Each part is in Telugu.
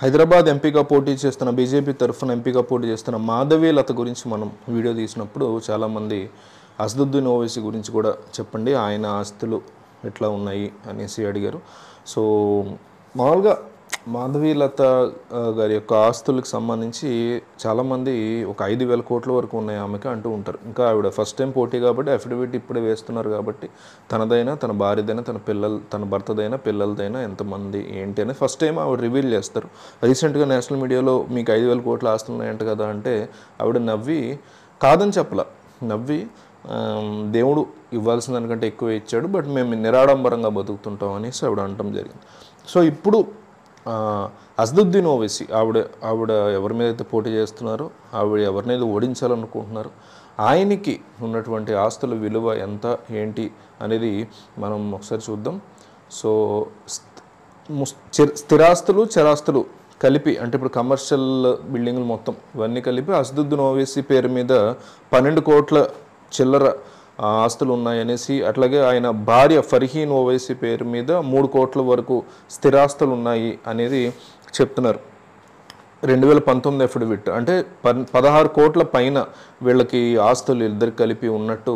హైదరాబాద్ ఎంపీగా పోటీ చేస్తున్న బీజేపీ తరఫున ఎంపీగా పోటీ చేస్తున్న మాధవి లత గురించి మనం వీడియో తీసినప్పుడు చాలామంది అసదుద్దీన్ ఓవైసీ గురించి కూడా చెప్పండి, ఆయన ఆస్తులు ఎట్లా ఉన్నాయి అనేసి అడిగారు. సో మామూలుగా మాధవి లత గారి యొక్క ఆస్తులకు సంబంధించి చాలామంది ఒక 5,000 కోట్ల వరకు ఉన్నాయి ఆమెకి అంటూ ఉంటారు. ఇంకా ఆవిడ ఫస్ట్ టైం పోటీ కాబట్టి అఫిడవిట్ ఇప్పుడే వేస్తున్నారు కాబట్టి తనదైనా తన భార్యదైనా తన భర్తదైనా పిల్లలదైనా ఎంతమంది ఏంటి అనేది ఫస్ట్ టైం ఆవిడ రివీల్ చేస్తారు. రీసెంట్గా నేషనల్ మీడియాలో మీకు 5,000 కోట్ల ఆస్తులు ఉన్నాయంట కదా అంటే ఆవిడ నవ్వి కాదని చెప్పలా, నవ్వి దేవుడు ఇవ్వాల్సిన దానికంటే ఎక్కువ ఇచ్చాడు, బట్ మేము నిరాడంబరంగా బతుకుతుంటాం అనేసి ఆవిడ అనటం జరిగింది. సో ఇప్పుడు అసదుద్దీన్ ఓవైసీ ఆవిడ ఎవరి మీద అయితే పోటీ చేస్తున్నారో, ఆవిడ ఎవరినైతే ఓడించాలనుకుంటున్నారో ఆయనకి ఉన్నటువంటి ఆస్తుల విలువ ఎంత ఏంటి అనేది మనం ఒకసారి చూద్దాం. సో స్థిరాస్తులు చరాస్తులు కలిపి అంటే ఇప్పుడు కమర్షియల్ బిల్డింగ్లు మొత్తం ఇవన్నీ కలిపి అసదుద్దీన్ ఓవైసీ పేరు మీద 12 కోట్ల చిల్లర ఆస్తులు ఉన్నాయనేసి, అట్లాగే ఆయన భార్య ఫర్హీన్ ఓవైసీ పేరు మీద 3 కోట్ల వరకు స్థిరాస్తులు ఉన్నాయి అనేది చెప్తున్నారు. 2019 అఫిడవిట్ అంటే 16 కోట్ల పైన వీళ్ళకి ఆస్తులు ఇద్దరికి కలిపి ఉన్నట్టు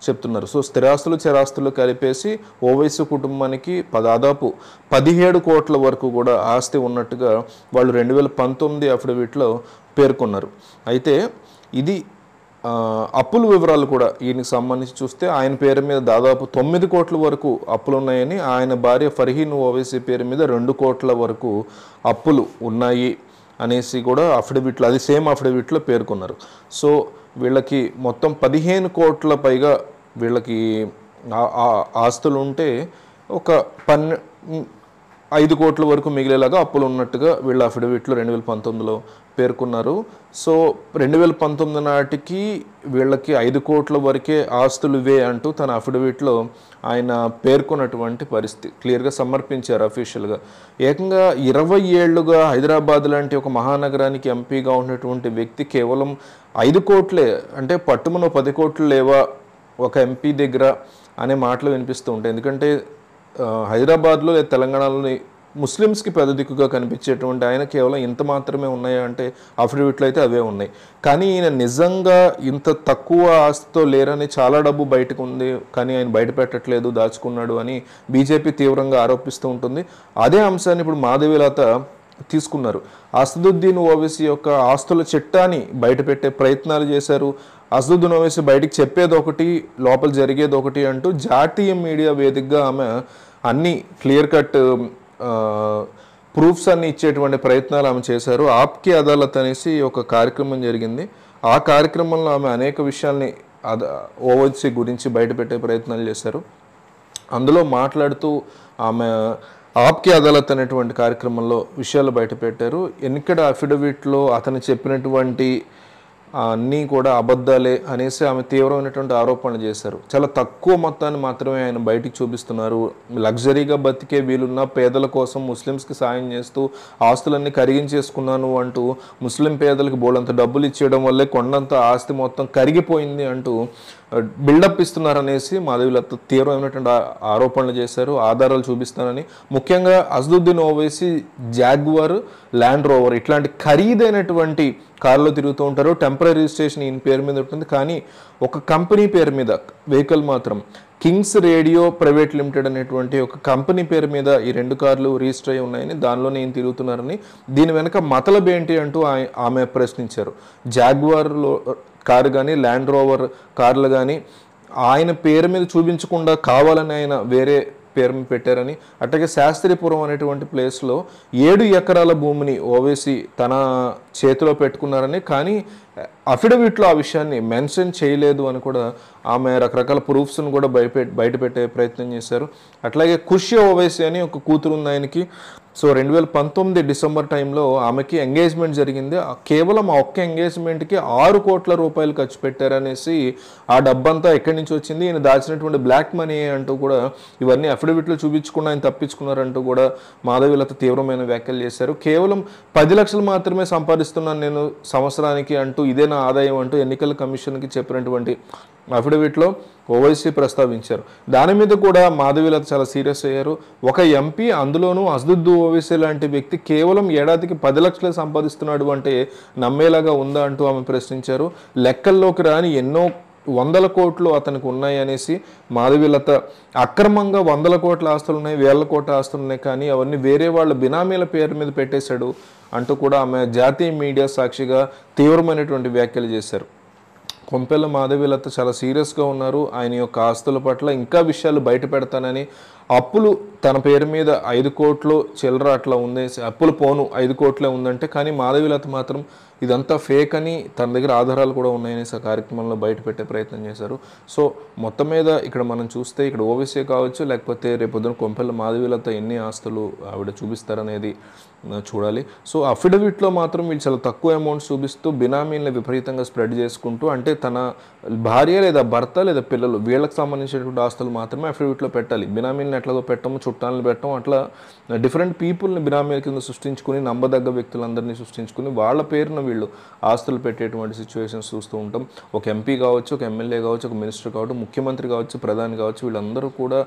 చెప్తున్నారు. సో స్థిరాస్తులు చరాస్తులు కలిపేసి ఓవైసీ కుటుంబానికి దాదాపు 17 కోట్ల వరకు కూడా ఆస్తి ఉన్నట్టుగా వాళ్ళు 2019 అఫిడవిట్లో పేర్కొన్నారు. అయితే ఇది అప్పుల వివరాలు కూడా ఈయనకి సంబంధించి చూస్తే ఆయన పేరు మీద దాదాపు 9 కోట్ల వరకు అప్పులు ఉన్నాయని, ఆయన భార్య ఫర్హీన్ ఓవైసీ పేరు మీద 2 కోట్ల వరకు అప్పులు ఉన్నాయి అనేసి కూడా అఫిడవిట్లో, అది సేమ్ అఫిడవిట్లో పేర్కొన్నారు. సో వీళ్ళకి మొత్తం 15 కోట్ల పైగా వీళ్ళకి ఆస్తులు ఉంటే ఒక 5 కోట్ల వరకు మిగిలేలాగా అప్పులు ఉన్నట్టుగా వీళ్ళ అఫిడవిట్లో 2019లో పేర్కొన్నారు. సో 2019 నాటికి వీళ్ళకి 5 కోట్ల వరకే ఆస్తులు ఇవే అంటూ తన అఫిడవిట్లో ఆయన పేర్కొన్నటువంటి పరిస్థితి క్లియర్గా సమర్పించారు అఫీషియల్గా. ఏకంగా 20 ఏళ్లుగా హైదరాబాద్ లాంటి ఒక మహానగరానికి ఎంపీగా ఉన్నటువంటి వ్యక్తి కేవలం 5 కోట్లే అంటే పట్టుమను 10 కోట్లు లేవా ఒక ఎంపీ దగ్గర అనే మాటలు వినిపిస్తూ ఉంటాయి. ఎందుకంటే హైదరాబాద్లో లేదా తెలంగాణలోని ముస్లిమ్స్కి పెద్ద దిక్కుగా కనిపించేటువంటి ఆయన కేవలం ఇంత మాత్రమే ఉన్నాయా అంటే అఫిడవిట్లో అయితే అవే ఉన్నాయి. కానీ ఈయన నిజంగా ఇంత తక్కువ ఆస్తితో లేరని, చాలా డబ్బు బయటకు ఉంది కానీ ఆయన బయట పెట్టట్లేదు, దాచుకున్నాడు అని బీజేపీ తీవ్రంగా ఆరోపిస్తూ ఉంటుంది. అదే అంశాన్ని ఇప్పుడు మాధవి లత తీసుకున్నారు. అసదుద్దీన్ ఓవైసీ యొక్క ఆస్తుల చిట్టాని బయటపెట్టే ప్రయత్నాలు చేశారు. అసదుద్దీన్ ఓవైసీ బయటికి చెప్పేది ఒకటి, లోపల జరిగేది ఒకటి అంటూ జాతీయ మీడియా వేదికగా ఆమె అన్ని క్లియర్ కట్ ప్రూఫ్స్ అన్ని ఇచ్చేటువంటి ప్రయత్నాలు ఆమె చేశారు. ఆప్కి అదాలత్ అనేసి ఒక కార్యక్రమం జరిగింది. ఆ కార్యక్రమంలో ఆమె అనేక విషయాల్ని ఓవైసీ గురించి బయటపెట్టే ప్రయత్నాలు చేశారు. అందులో మాట్లాడుతూ ఆమె ఆప్కి అదాలత్ అనేటువంటి కార్యక్రమంలో విషయాలు బయటపెట్టారు. ఎన్నికడ అఫిడవిట్లో అతను చెప్పినటువంటి అన్నీ కూడా అబద్ధాలే అనేసి ఆమె తీవ్రమైనటువంటి ఆరోపణలు చేశారు. చాలా తక్కువ మొత్తాన్ని మాత్రమే ఆయన బయటికి చూపిస్తున్నారు. లగ్జరీగా బతికే వీలున్న పేదల కోసం ముస్లిమ్స్కి సాయం చేస్తూ ఆస్తులన్నీ కరిగించేసుకున్నాను అంటూ ముస్లిం పేదలకు బోలంత డబ్బులు ఇచ్చేయడం వల్లే కొండంత ఆస్తి మొత్తం కరిగిపోయింది అంటూ బిల్డప్ ఇస్తున్నారనేసి మాధవి లత తీవ్రమైనటువంటి ఆరోపణలు చేశారు. ఆధారాలు చూపిస్తానని, ముఖ్యంగా Asaduddin Owaisi jaguar, land rover ఇట్లాంటి ఖరీదైనటువంటి కారులో తిరుగుతూ ఉంటారు. టెంపరీ రిజిస్ట్రేషన్ ఈయన పేరు మీద ఉంటుంది, కానీ ఒక కంపెనీ పేరు మీద వెహికల్ మాత్రం కింగ్స్ రేడియో ప్రైవేట్ లిమిటెడ్ అనేటువంటి ఒక కంపెనీ పేరు మీద ఈ 2 కార్లు రిజిస్టర్ అయి ఉన్నాయని, దానిలోనే ఈయన తిరుగుతున్నారని, దీని వెనక మతలబ్ ఏంటి అంటూ ఆమె ప్రశ్నించారు. జాగ్వార్లో కారు కానీ ల్యాండ్ రోవర్ కార్లు కానీ ఆయన పేరు మీద చూపించకుండా కావాలని ఆయన వేరే పేరు మీద పెట్టారని, అట్లాగే శాస్త్రీపురం అనేటువంటి ప్లేస్లో 7 ఎకరాల భూమిని ఓవైసీ తన చేతిలో పెట్టుకున్నారని, కానీ అఫిడవిట్లో ఆ విషయాన్ని మెన్షన్ చేయలేదు అని కూడా ఆమె రకరకాల ప్రూఫ్స్ను కూడా బయటపెట్టే ప్రయత్నం చేశారు. అట్లాగే ఖుషి ఓవైసీ అని ఒక కూతురు ఉంది ఆయనకి. సో 2019 డిసెంబర్ టైంలో ఆమెకి ఎంగేజ్మెంట్ జరిగింది. కేవలం ఆ ఒక్క ఎంగేజ్మెంట్కి 6 కోట్ల రూపాయలు ఖర్చు పెట్టారనేసి, ఆ డబ్బంతా ఎక్కడి నుంచి వచ్చింది, ఈయన దాచినటువంటి బ్లాక్ మనీ అంటూ కూడా ఇవన్నీ అఫిడవిట్లో చూపించకుండా ఆయన తప్పించుకున్నారంటూ కూడా మాధవి లత తీవ్రమైన వ్యాఖ్యలు చేశారు. కేవలం 10 లక్షలు మాత్రమే సంపాదిస్తున్నాను నేను సంవత్సరానికి అంటూ ఇదే నా ఆదాయం అంటూ ఎన్నికల కమిషన్కి చెప్పినటువంటి అఫిడవిట్లో ఓవైసీ ప్రస్తావించారు. దాని మీద కూడా మాధవీలత చాలా సీరియస్ అయ్యారు. ఒక ఎంపీ, అందులోనూ అసదుద్దీ ఓవైసీ లాంటి వ్యక్తి కేవలం ఏడాదికి 10 లక్షలే సంపాదిస్తున్నాడు అంటే నమ్మేలాగా ఉందా అంటూ ఆమె ప్రశ్నించారు. లెక్కల్లోకి రాని ఎన్నో 100 కోట్లు అతనికి ఉన్నాయి అనేసి మాధవీలత అక్రమంగా 100 కోట్ల ఆస్తులు ఉన్నాయి, 1000 కోట్ల ఆస్తులు ఉన్నాయి, కానీ అవన్నీ వేరే వాళ్ళ బినామీల పేరు మీద పెట్టేశాడు అంటూ కూడా ఆమె జాతీయ మీడియా సాక్షిగా తీవ్రమైనటువంటి వ్యాఖ్యలు చేశారు. కొంపెల్ల మాధవీలత చాలా సీరియస్గా ఉన్నారు. ఆయన యొక్క ఆస్తుల పట్ల ఇంకా విషయాలు బయట పెడతానని, అప్పులు తన పేరు మీద 5 కోట్లు చిల్లర అట్లా ఉంది, అప్పులు పోను 5 కోట్లే ఉందంటే, కానీ మాధవీలత మాత్రం ఇదంతా ఫేక్ అని తన దగ్గర ఆధారాలు కూడా ఉన్నాయని ఆ కార్యక్రమంలో బయట పెట్టే ప్రయత్నం చేశారు. సో మొత్తం మీద ఇక్కడ మనం చూస్తే ఇక్కడ ఓవైసీ కావచ్చు, లేకపోతే రేపొద్దున కొంపెల్ల మాధవీలత ఎన్ని ఆస్తులు ఆవిడ చూపిస్తారనేది చూడాలి. సో అఫిడవిట్లో మాత్రం వీళ్ళు చాలా తక్కువ అమౌంట్స్ చూపిస్తూ బినామీలను విపరీతంగా స్ప్రెడ్ చేసుకుంటూ, అంటే తన భార్య లేదా భర్త లేదా పిల్లలు వీళ్ళకి సంబంధించినటువంటి ఆస్తులు మాత్రమే అఫిడవిట్లో పెట్టాలి. బినామీలను ఎట్లాగో పెట్టము, చుట్టాలను పెట్టము, అట్లా డిఫరెంట్ పీపుల్ని బినామీల కింద సృష్టించుకుని, నమ్మదగ్గ వ్యక్తులందరినీ సృష్టించుకుని వాళ్ళ పేరున వీళ్ళు ఆస్తులు పెట్టేటువంటి సిచ్యువేషన్స్ చూస్తూ ఉంటాం. ఒక ఎంపీ కావచ్చు, ఒక ఎమ్మెల్యే కావచ్చు, ఒక మినిస్టర్ కావచ్చు, ముఖ్యమంత్రి కావచ్చు, ప్రధాని కావచ్చు, వీళ్ళందరూ కూడా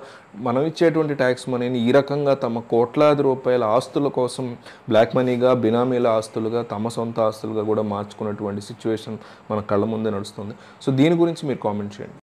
మనం ఇచ్చేటువంటి ట్యాక్స్ మనీని ఈ రకంగా తమ కోట్లాది రూపాయల ఆస్తుల కోసం బ్లాక్ మనీగా, బినామీల ఆస్తులుగా, తమ సొంత ఆస్తులుగా కూడా మార్చుకున్నటువంటి సిచ్యువేషన్ మన కళ్ళ ముందే నడుస్తుంది. సో దీని గురించి మీరు కామెంట్ చేయండి.